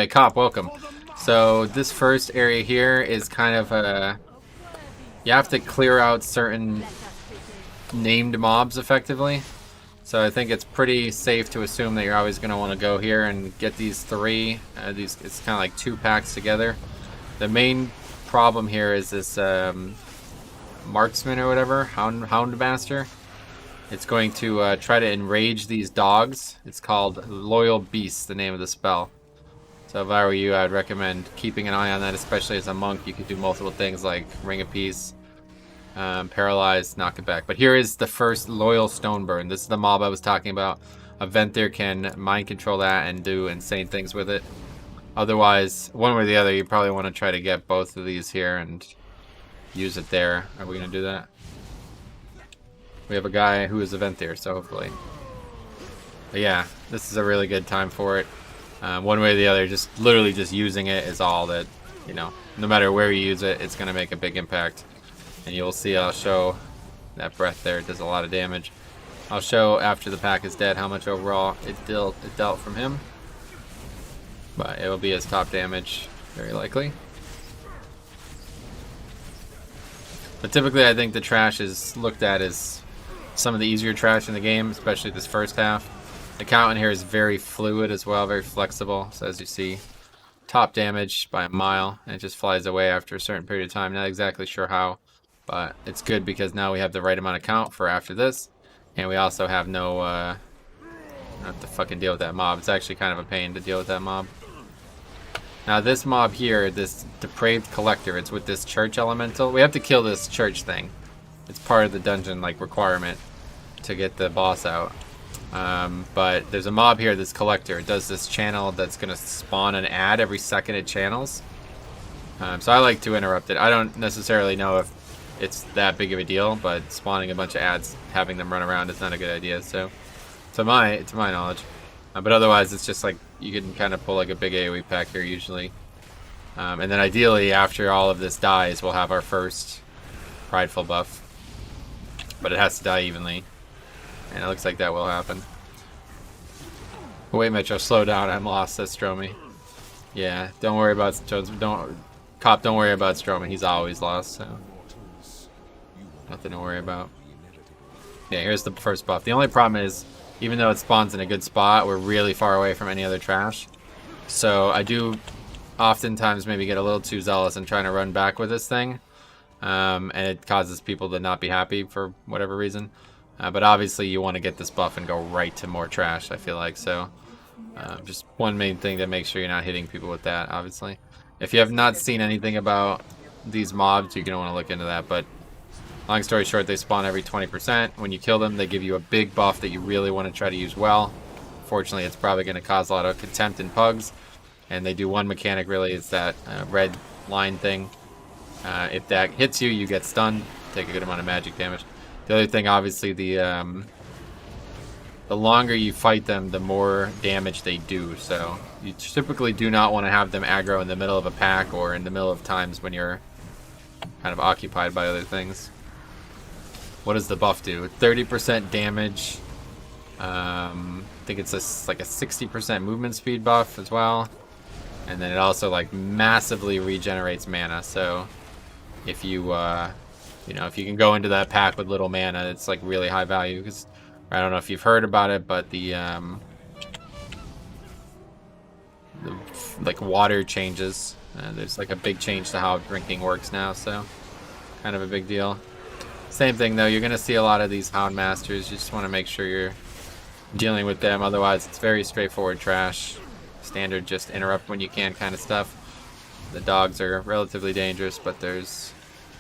Hey, Cop, welcome. So this first area here is kind of you have to clear out certain named mobs effectively. So I think it's pretty safe to assume that you're always going to want to go here and get these three. It's kind of like 2 packs together. The main problem here is this marksman or whatever, houndmaster. It's going to try to enrage these dogs. It's called Loyal Beast, the name of the spell. So if I were you, I'd recommend keeping an eye on that, especially as a monk. You could do multiple things like Ring of Peace, Paralyze, knock it back. But here is the first Loyal Stoneburn. This is the mob I was talking about. A Venthyr can mind control that and do insane things with it. Otherwise, one way or the other, you probably want to try to get both of these here and use it there. Are we going to do that? We have a guy who is a Venthyr, so hopefully. But yeah, this is a really good time for it. One way or the other, just literally just using it is all that, you know, no matter where you use it, it's going to make a big impact. And you'll see, I'll show that breath there, it does a lot of damage. I'll show after the pack is dead how much overall it dealt from him. But it will be his top damage, very likely. But typically I think the trash is looked at as some of the easier trash in the game, especially this first half. The count in here is very fluid as well, very flexible. So as you see, top damage by a mile, and it just flies away after a certain period of time. Not exactly sure how, but it's good because now we have the right amount of count for after this. And we also have no, don't have to fucking deal with that mob. It's actually kind of a pain to deal with that mob. Now this mob here, this Depraved Collector, it's with this church elemental. We have to kill this church thing. It's part of the dungeon like requirement to get the boss out. But there's a mob here, this collector. It does this channel that's going to spawn an ad every second it channels. So I like to interrupt it. I don't necessarily know if it's that big of a deal, but spawning a bunch of ads, having them run around is not a good idea. So to my knowledge. But otherwise, it's just like you can kind of pull like a big AoE pack here usually. And then ideally, after all of this dies, we'll have our first Prideful buff. But it has to die evenly. And it looks like that will happen. Wait, Metro, slow down. I'm lost, says Stromy. Yeah, don't worry about Cop, don't worry about Stromy. He's always lost, so nothing to worry about. Yeah, here's the first buff. The only problem is, even though it spawns in a good spot, we're really far away from any other trash. So I do oftentimes maybe get a little too zealous in trying to run back with this thing. And it causes people to not be happy for whatever reason. But obviously you want to get this buff and go right to more trash, I feel like. So just one main thing to make sure you're not hitting people with that, obviously. If you have not seen anything about these mobs, you're going to want to look into that. But long story short, they spawn every 20%. When you kill them, they give you a big buff that you really want to try to use well. Fortunately, it's probably going to cause a lot of contempt in pugs. And they do one mechanic, really. It's that red line thing. If that hits you, you get stunned. Take a good amount of magic damage. The other thing, obviously, the longer you fight them, the more damage they do. So you typically do not want to have them aggro in the middle of a pack or in the middle of times when you're kind of occupied by other things. What does the buff do? 30% damage. I think it's like a 60% movement speed buff as well. And then it also like massively regenerates mana. So if you you know, if you can go into that pack with little mana, it's like really high value. Because I don't know if you've heard about it, but the like water changes. There's like a big change to how drinking works now, so kind of a big deal. Same thing though, you're gonna see a lot of these Hound Masters. You just want to make sure you're dealing with them. Otherwise, it's very straightforward trash. Standard, just interrupt when you can kind of stuff. The dogs are relatively dangerous, but there's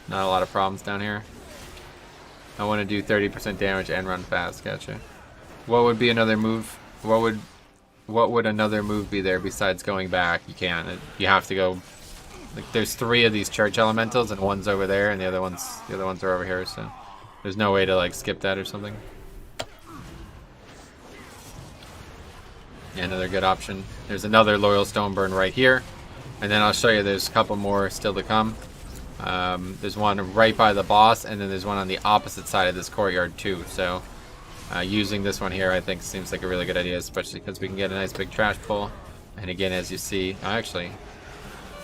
not a lot of problems down here. I want to do 30% damage and run fast. Gotcha. What would be another move? What would another move be there besides going back? You can't. You have to go. Like there's 3 of these church elementals, and one's over there, and the other ones are over here. So there's no way to like skip that or something. Yeah, another good option. There's another Loyal Stoneburn right here, and then I'll show you. There's a couple more still to come. There's one right by the boss, and then there's one on the opposite side of this courtyard too. So using this one here, I think, seems like a really good idea, especially because we can get a nice big trash pull. And again, as you see, actually,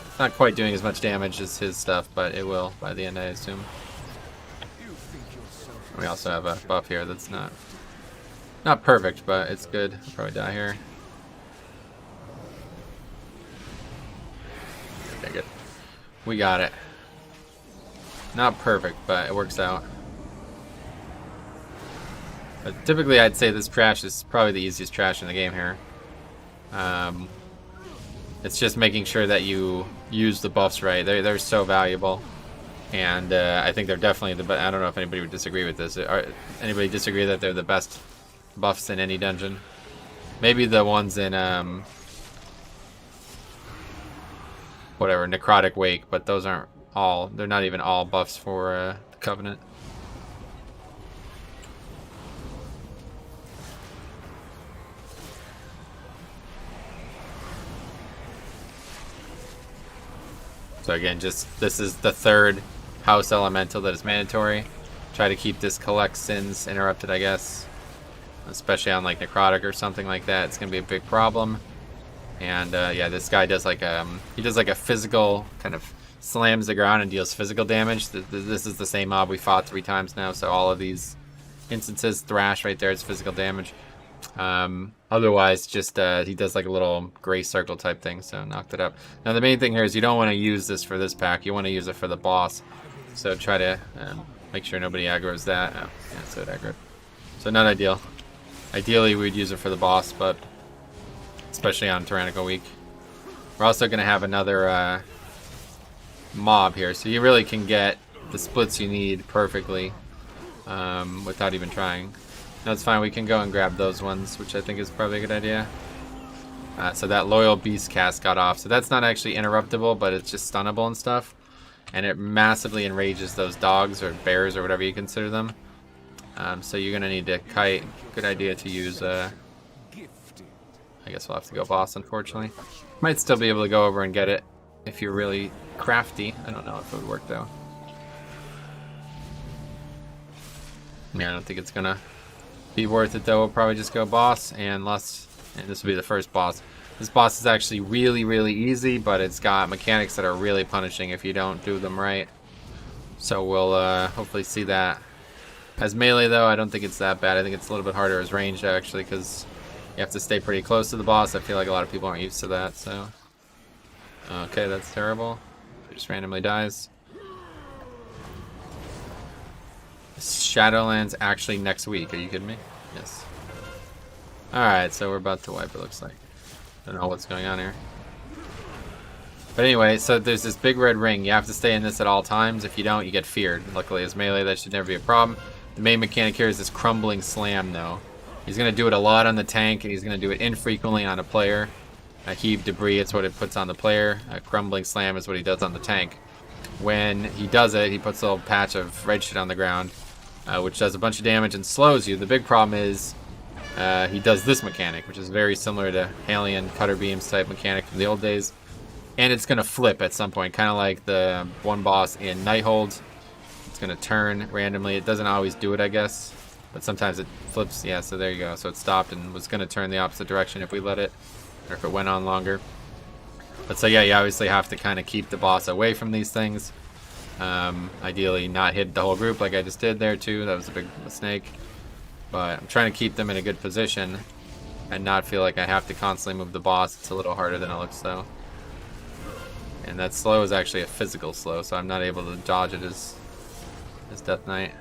it's not quite doing as much damage as his stuff, but it will by the end, I assume. We also have a buff here that's not perfect, but it's good. I'll probably die here. Okay, good. We got it. Not perfect, but it works out. But typically, I'd say this trash is probably the easiest trash in the game here. It's just making sure that you use the buffs right. They're so valuable. And I think they're definitely the best. I don't know if anybody would disagree with this. Anybody disagree that they're the best buffs in any dungeon? Maybe the ones in whatever, Necrotic Wake, but those aren't all. They're not even all buffs for the Covenant. So again, this is the third house elemental that is mandatory. Try to keep this collect sins interrupted, I guess. Especially on like Necrotic or something like that. It's gonna be a big problem. And yeah, this guy does like he does like a physical kind of slams the ground and deals physical damage. This is the same mob we fought 3 times now, so all of these instances, thrash right there, it's physical damage. Otherwise, just he does like a little gray circle type thing, so knocked it up. Now the main thing here is you don't want to use this for this pack. You want to use it for the boss. So try to make sure nobody aggroes that. Oh, yeah, so it aggroed. So not ideal. Ideally, we'd use it for the boss, but especially on Tyrannical Week. We're also going to have another mob here, so you really can get the splits you need perfectly without even trying. No, it's fine. We can go and grab those ones, which I think is probably a good idea. So that Loyal Beast cast got off. So that's not actually interruptible, but it's just stunnable and stuff. And it massively enrages those dogs or bears or whatever you consider them. So you're going to need to kite. Good idea to use... I guess we'll have to go boss, unfortunately. Might still be able to go over and get it if you're really crafty. I don't know if it would work, though. Yeah, I don't think it's going to be worth it, though. We'll probably just go boss, and this will be the first boss. This boss is actually really, really easy, but it's got mechanics that are really punishing if you don't do them right. So we'll hopefully see that. As melee, though, I don't think it's that bad. I think it's a little bit harder as ranged, actually, because you have to stay pretty close to the boss. I feel like a lot of people aren't used to that, so... Okay, that's terrible. It just randomly dies. Shadowlands actually next week. Are you kidding me? Yes. Alright, so we're about to wipe, it looks like. Don't know what's going on here. But anyway, so there's this big red ring. You have to stay in this at all times. If you don't, you get feared. Luckily, as melee, that should never be a problem. The main mechanic here is this crumbling slam, though. He's going to do it a lot on the tank, and he's going to do it infrequently on a player. Heave debris, it's what it puts on the player. Crumbling slam is what he does on the tank. When he does it, he puts a little patch of red shit on the ground, which does a bunch of damage and slows you. The big problem is he does this mechanic, which is very similar to Alien Cutter Beams type mechanic from the old days. And it's going to flip at some point, kind of like the one boss in Nighthold. It's going to turn randomly. It doesn't always do it, I guess. But sometimes it flips. Yeah, so there you go. So it stopped and was going to turn the opposite direction if we let it. Or if it went on longer. But so yeah, you obviously have to kind of keep the boss away from these things. Ideally not hit the whole group like I just did there too. That was a big mistake. But I'm trying to keep them in a good position. And not feel like I have to constantly move the boss. It's a little harder than it looks though. And that slow is actually a physical slow, so I'm not able to dodge it as Death Knight.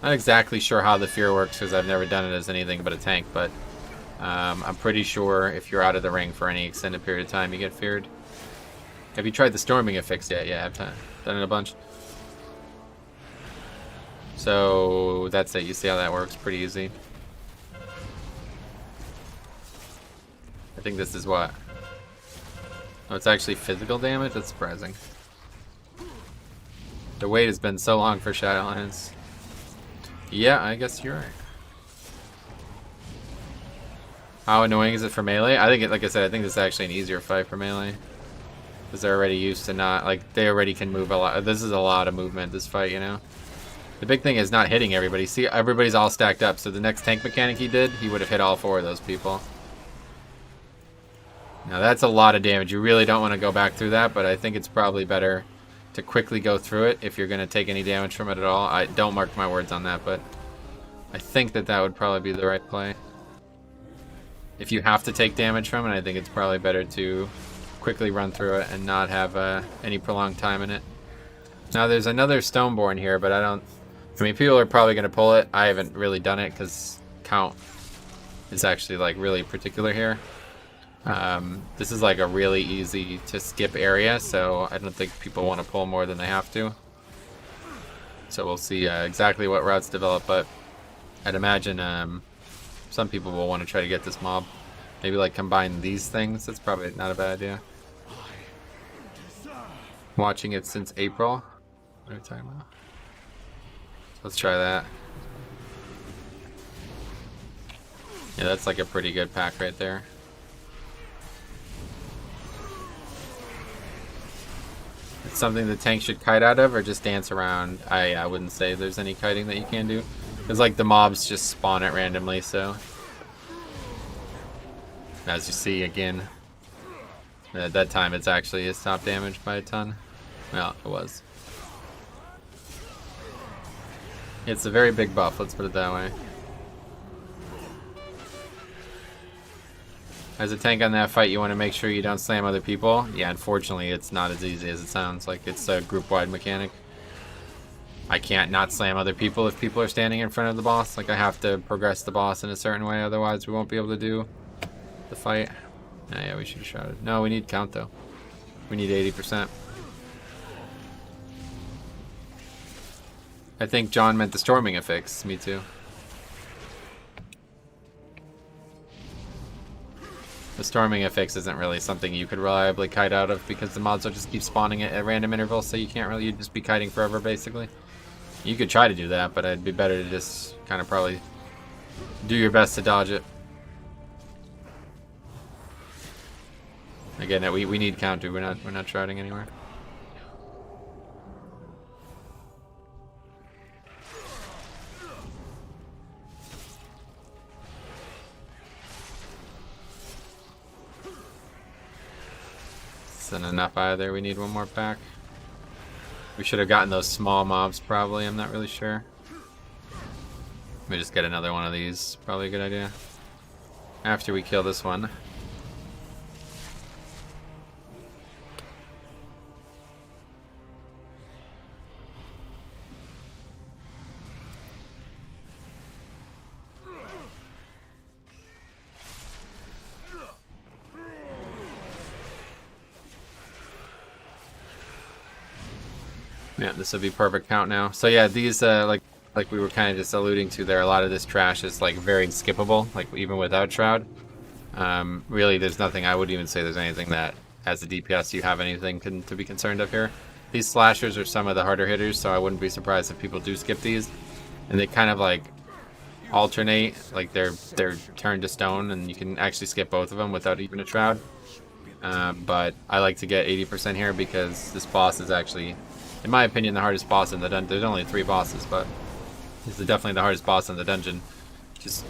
Not exactly sure how the fear works because I've never done it as anything but a tank, but I'm pretty sure if you're out of the ring for any extended period of time, you get feared. Have you tried the storming affix yet? Yeah, I've done it a bunch. So that's it. You see how that works? Pretty easy. I think this is what? Oh, it's actually physical damage? That's surprising. The wait has been so long for Shadowlands. Yeah, I guess you're right. How annoying is it for melee? I think, like I said, I think this is actually an easier fight for melee. Because they're already used to not, like, they already can move a lot. This is a lot of movement, this fight, you know? The big thing is not hitting everybody. See, everybody's all stacked up, so the next tank mechanic he did, he would have hit all 4 of those people. Now that's a lot of damage. You really don't want to go back through that, but I think it's probably better to quickly go through it if you're going to take any damage from it at all. I don't mark my words on that, but I think that that would probably be the right play. If you have to take damage from it, I think it's probably better to quickly run through it and not have any prolonged time in it. Now there's another Stoneborn here, but I mean, people are probably going to pull it. I haven't really done it because count is actually like really particular here. This is like a really easy to skip area, so I don't think people want to pull more than they have to. So we'll see exactly what routes develop, but I'd imagine some people will want to try to get this mob. Maybe like combine these things. That's probably not a bad idea. Watching it since April. What are we talking about? Let's try that. Yeah, that's like a pretty good pack right there. It's something the tank should kite out of or just dance around. I wouldn't say there's any kiting that you can do. Because like the mobs just spawn it randomly, so. As you see again, at that time it's actually is top damage by a ton. Well, it was. It's a very big buff, let's put it that way. As a tank on that fight, you want to make sure you don't slam other people. Yeah, unfortunately, it's not as easy as it sounds. Like, it's a group-wide mechanic. I can't not slam other people if people are standing in front of the boss. Like, I have to progress the boss in a certain way, otherwise we won't be able to do the fight. Oh, yeah, we should have shouted. No, we need count, though. We need 80%. I think John meant the storming affix. Me too. The storming affix isn't really something you could reliably kite out of because the mods will just keep spawning it at random intervals, so you can't really, you'd just be kiting forever, basically. You could try to do that, but it'd be better to just kind of probably do your best to dodge it. Again, we need counter. We're not shrouding anywhere. Isn't enough either. We need one more pack. We should have gotten those small mobs probably. I'm not really sure. Let me just get another one of these. Probably a good idea. After we kill this one. Yeah, this will be perfect count now. So yeah, these like we were kind of just alluding to there, a lot of this trash is like very skippable, like even without Shroud. Really, there's nothing, I wouldn't even say there's anything that, as a DPS, you have anything to be concerned of here. These slashers are some of the harder hitters, so I wouldn't be surprised if people do skip these. And they kind of like alternate, like they're turned to stone, and you can actually skip both of them without even a Shroud. But I like to get 80% here because this boss is actually, in my opinion, the hardest boss in the dungeon. There's only 3 bosses, but he's definitely the hardest boss in the dungeon. Just,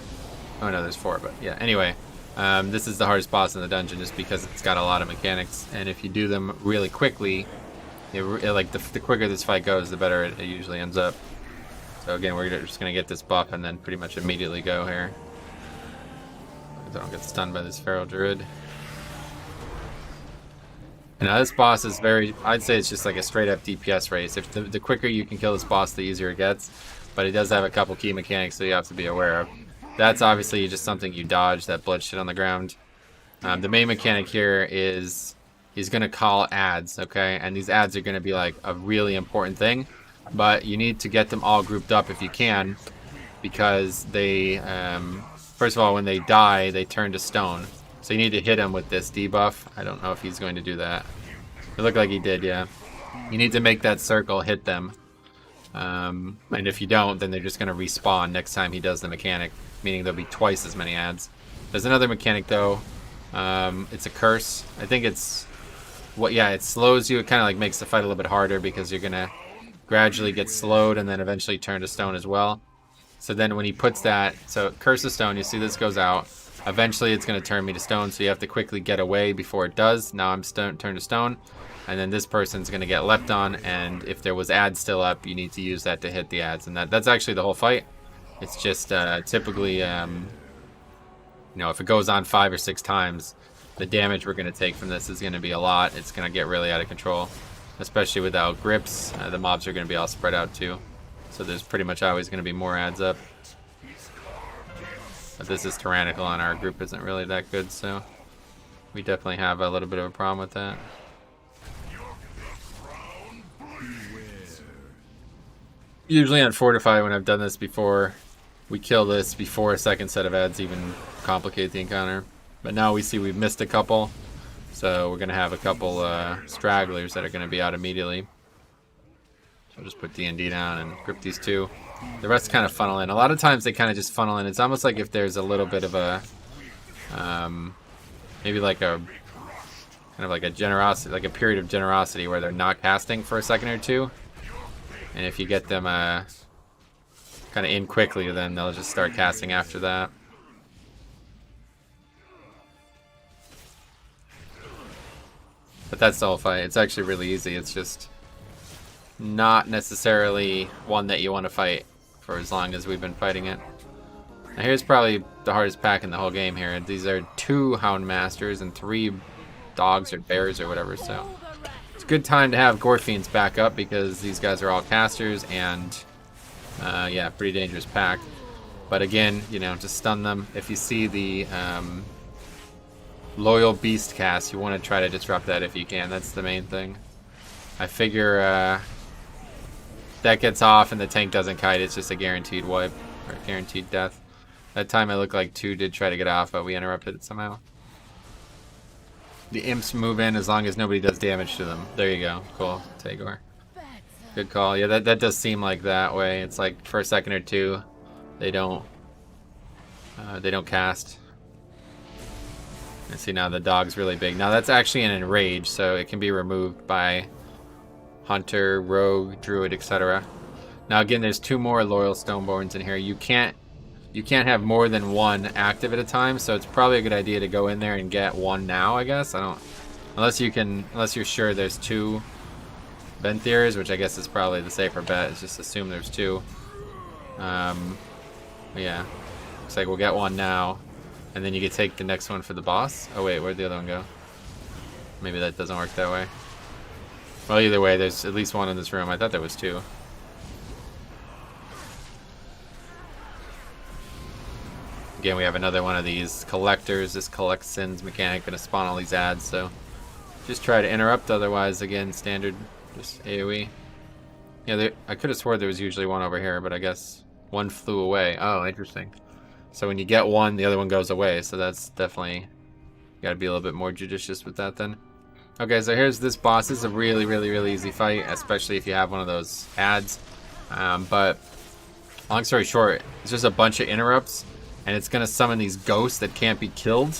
oh no, there's 4, but yeah. Anyway, this is the hardest boss in the dungeon just because it's got a lot of mechanics, and if you do them really quickly, like the quicker this fight goes, the better it usually ends up. So again, we're just gonna get this buff and then pretty much immediately go here. I don't get stunned by this Feral Druid. Now this boss is very, I'd say it's just like a straight up DPS race. If the quicker you can kill this boss, the easier it gets. But it does have a couple key mechanics that you have to be aware of. That's obviously just something you dodge, that blood shit on the ground. The main mechanic here is he's going to call ads, okay? And these ads are going to be like a really important thing. But you need to get them all grouped up if you can. Because they, first of all, when they die, they turn to stone. So you need to hit him with this debuff. I don't know if he's going to do that. It looked like he did, yeah. You need to make that circle hit them. And if you don't, then they're just going to respawn next time he does the mechanic. Meaning there'll be twice as many ads. There's another mechanic though. It's a curse. I think it's... yeah, it slows you. It kind of like makes the fight a little bit harder because you're going to gradually get slowed and then eventually turn to stone as well. So then when he puts that, so Curse of Stone, you see this goes out. Eventually it's going to turn me to stone, so you have to quickly get away before it does. Now I'm turned to stone, and then this person's going to get leapt on, and if there was ads still up, you need to use that to hit the ads. And that's actually the whole fight. It's just typically, you know, if it goes on 5 or 6 times, the damage we're going to take from this is going to be a lot. It's going to get really out of control, especially without grips. The mobs are going to be all spread out too, so there's pretty much always going to be more ads up. But this is tyrannical and our group isn't really that good, so we definitely have a little bit of a problem with that. Usually on Fortify, when I've done this before, we kill this before a second set of ads even complicate the encounter. But now we see we've missed a couple, so we're going to have a couple stragglers that are going to be out immediately. So I'll just put D&D down and grip these two. The rest kind of funnel in. A lot of times they kind of just funnel in. It's almost like if there's a little bit of a, maybe like a, kind of like a generosity, like a period of generosity where they're not casting for a second or two. And if you get them kind of in quickly, then they'll just start casting after that. But that's the whole fight. It's actually really easy. It's just not necessarily one that you want to fight for as long as we've been fighting it. Now here's probably the hardest pack in the whole game here. These are 2 Hound Masters and 3 dogs or bears or whatever, so it's a good time to have Gore Fiends back up because these guys are all casters and yeah, pretty dangerous pack. But again, you know, just stun them. If you see the Loyal Beast cast, you want to try to disrupt that if you can. That's the main thing. I figure that gets off and the tank doesn't kite, it's just a guaranteed wipe, or guaranteed death. That time it looked like 2 did try to get off, but we interrupted it somehow. The imps move in as long as nobody does damage to them. There you go. Cool. Tagore. Good call. Yeah, that does seem like that way. It's like for a second or two, they don't cast. And see, now the dog's really big. Now that's actually an enrage, so it can be removed by Hunter, Rogue, Druid, etc. Now again, there's 2 more Loyal Stoneborns in here. You can't have more than 1 active at a time, so it's probably a good idea to go in there and get 1 now, I guess. Unless you're sure there's 2 Venthirs, which I guess is probably the safer bet, is just assume there's 2. Yeah. Looks like we'll get 1 now, and then you can take the next one for the boss. Oh wait, where'd the other one go? Maybe that doesn't work that way. Well, either way, there's at least 1 in this room. I thought there was 2. Again, we have another one of these collectors. This collect sins mechanic gonna spawn all these ads, so just try to interrupt. Otherwise, again, standard just AoE. Yeah, I could have swore there was usually 1 over here, but I guess 1 flew away. Oh, interesting. So when you get 1, the other one goes away. So that's definitely, you gotta be a little bit more judicious with that then. Okay, so here's this boss. This is a really, really, really easy fight, especially if you have one of those ads. But long story short, it's just a bunch of interrupts, and it's gonna summon these ghosts that can't be killed,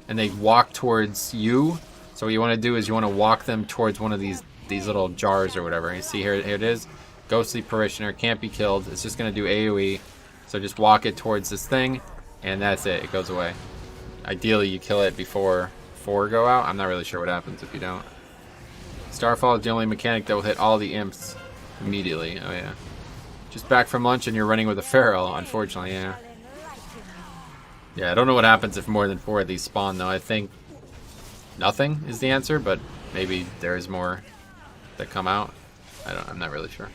and they walk towards you. So what you want to do is you want to walk them towards one of these little jars or whatever. You see here it is, Ghostly Parishioner, can't be killed. It's just gonna do AoE. So just walk it towards this thing, and that's it. It goes away. Ideally, you kill it before 4 go out. I'm not really sure what happens if you don't. Starfall is the only mechanic that will hit all the imps immediately. Oh yeah. Just back from lunch and you're running with a feral, unfortunately, yeah. Yeah, I don't know what happens if more than 4 of these spawn though. I think nothing is the answer, but maybe there is more that come out. I'm not really sure.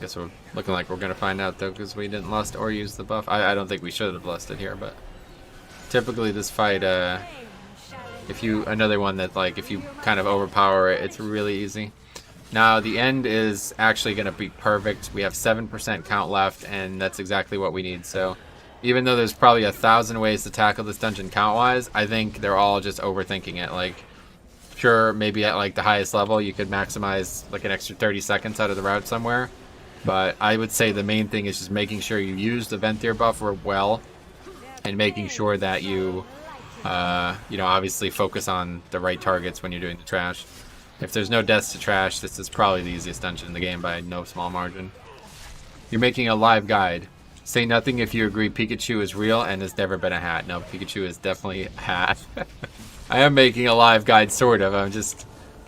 Guess we're looking like we're gonna find out though, because we didn't lust or use the buff. I don't think we should have lusted here, but typically this fight, if you kind of overpower it, it's really easy. Now the end is actually gonna be perfect. We have 7% count left, and that's exactly what we need. So even though there's probably 1,000 ways to tackle this dungeon count wise, I think they're all just overthinking it. Like, sure, maybe at like the highest level you could maximize like an extra 30 seconds out of the route somewhere, but I would say the main thing is just making sure you use the Venthyr buffer well, and making sure that you, obviously focus on the right targets when you're doing the trash. If there's no deaths to trash, this is probably the easiest dungeon in the game by no small margin. You're making a live guide. Say nothing if you agree Pikachu is real and has never been a hat. No, Pikachu is definitely a hat. I am making a live guide, sort of. I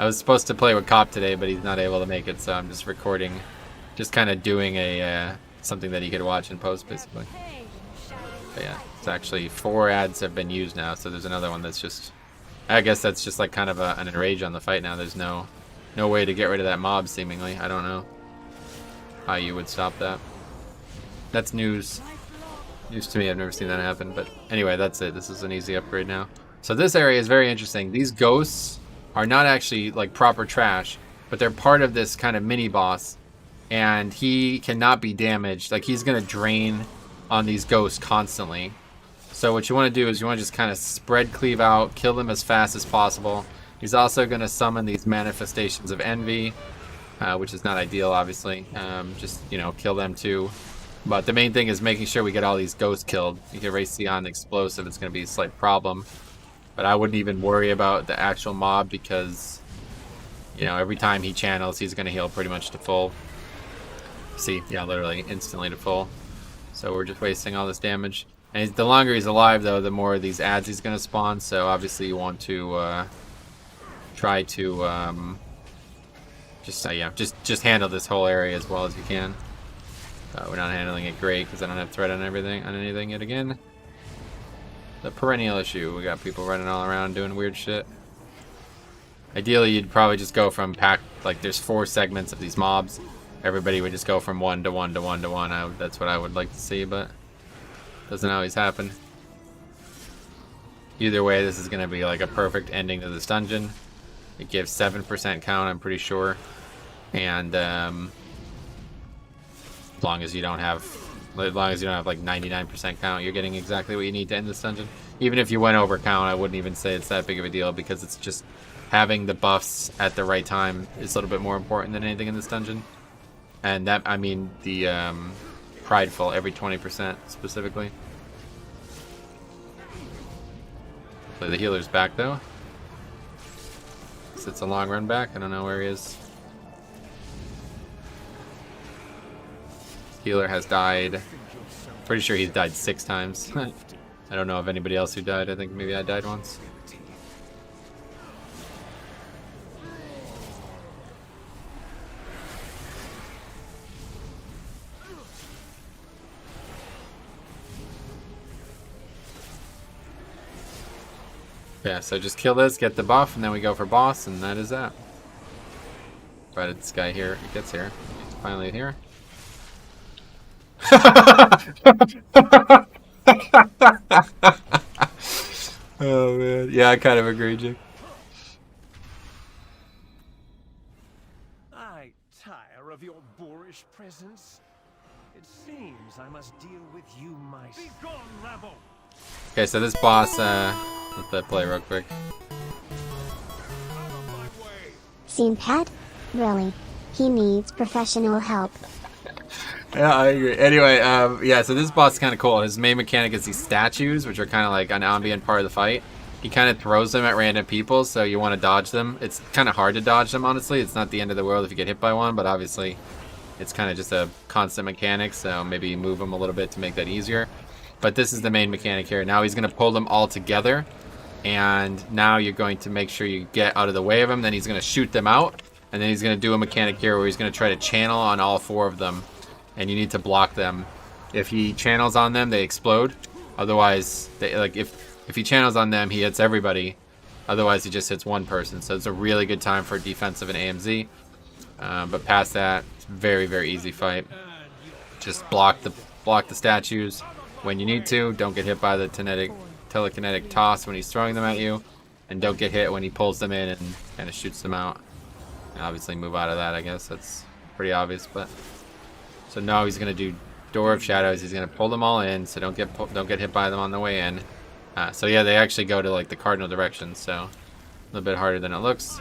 was supposed to play with Cop today, but he's not able to make it, so I'm just recording, just kind of doing a something that he could watch in post, basically. But yeah, it's actually 4 ads have been used now, so there's another one that's just, I guess that's just like kind of an enrage on the fight now. There's no way to get rid of that mob, seemingly. I don't know how you would stop that. That's news to me. I've never seen that happen, but anyway, that's it. This is an easy upgrade now. So this area is very interesting. These ghosts are not actually like proper trash, but they're part of this kind of mini boss, and he cannot be damaged. Like, he's gonna drain on these ghosts constantly. So what you want to do is you want to just kind of spread cleave out, kill them as fast as possible. He's also going to summon these manifestations of envy, which is not ideal, obviously. Just, you know, kill them too. But the main thing is making sure we get all these ghosts killed. You can race beyond explosive, it's going to be a slight problem. But I wouldn't even worry about the actual mob because, you know, every time he channels, he's going to heal pretty much to full. See, yeah, literally instantly to full. So we're just wasting all this damage. And the longer he's alive, though, the more of these ads he's going to spawn. So obviously you want to try to just handle this whole area as well as you can. We're not handling it great because I don't have threat on anything yet again. The perennial issue. We got people running all around doing weird shit. Ideally, you'd probably just go from pack, like there's 4 segments of these mobs. Everybody would just go from 1 to 1 to 1 to 1. That's what I would like to see, but doesn't always happen. Either way, this is going to be like a perfect ending to this dungeon. It gives 7% count, I'm pretty sure. And as long as you don't have like 99% count, you're getting exactly what you need to end this dungeon. Even if you went over count, I wouldn't even say it's that big of a deal because it's just having the buffs at the right time is a little bit more important than anything in this dungeon. And that, I mean, the prideful every 20% specifically. So the healer's back though. So it's a long run back. I don't know where he is. Healer has died. Pretty sure he's died 6 times. I don't know of anybody else who died. I think maybe I died once. Yeah, so just kill this, get the buff, and then we go for boss, and that is that. Provided this guy here gets here. He's finally here. Oh man, yeah, I kind of agree, Jake. I tire of your boorish presence. It seems I must deal with you myself. Be gone, rabble! Okay, so this boss, let that play real quick. Seen Pat? Really? He needs professional help. Yeah, I agree. Anyway, yeah, so this boss is kind of cool. His main mechanic is these statues, which are kind of like an ambient part of the fight. He kind of throws them at random people, so you want to dodge them. It's kind of hard to dodge them, honestly. It's not the end of the world if you get hit by one, but obviously it's kind of just a constant mechanic, so maybe you move them a little bit to make that easier. But this is the main mechanic here. Now he's going to pull them all together, and now you're going to make sure you get out of the way of him. Then he's going to shoot them out, and then he's going to do a mechanic here where he's going to try to channel on all 4 of them, and you need to block them. If he channels on them, they explode. Otherwise, if he channels on them, he hits everybody. Otherwise, he just hits one person. So it's a really good time for defensive and AMZ. But past that, it's a very, very easy fight. Just block the statues when you need to. Don't get hit by the telekinetic toss when he's throwing them at you, and don't get hit when he pulls them in and kind of shoots them out. And obviously, move out of that. I guess that's pretty obvious, but. So now he's going to do Door of Shadows. He's going to pull them all in, so don't get hit by them on the way in. So yeah, they actually go to like the cardinal direction, so a little bit harder than it looks.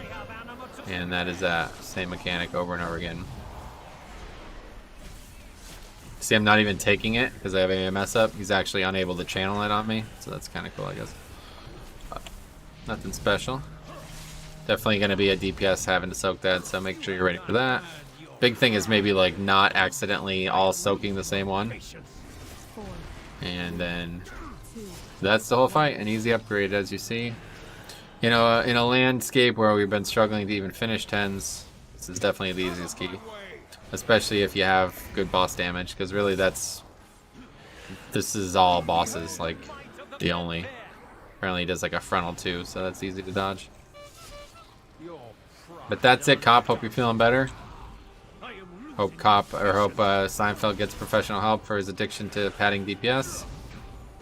And that is that same mechanic over and over again. See, I'm not even taking it because I have AMS up. He's actually unable to channel it on me, so that's kind of cool, I guess. But nothing special. Definitely going to be a DPS having to soak that, so make sure you're ready for that. Big thing is maybe like not accidentally all soaking the same one. And then that's the whole fight. An easy upgrade, as you see. You know, in a landscape where we've been struggling to even finish 10s, this is definitely the easiest key. Especially if you have good boss damage, because really this is all bosses, like the only. Apparently he does like a frontal too, so that's easy to dodge. But that's it, Cop. Hope you're feeling better. Hope Seinfeld gets professional help for his addiction to padding DPS.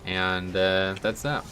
And that's that.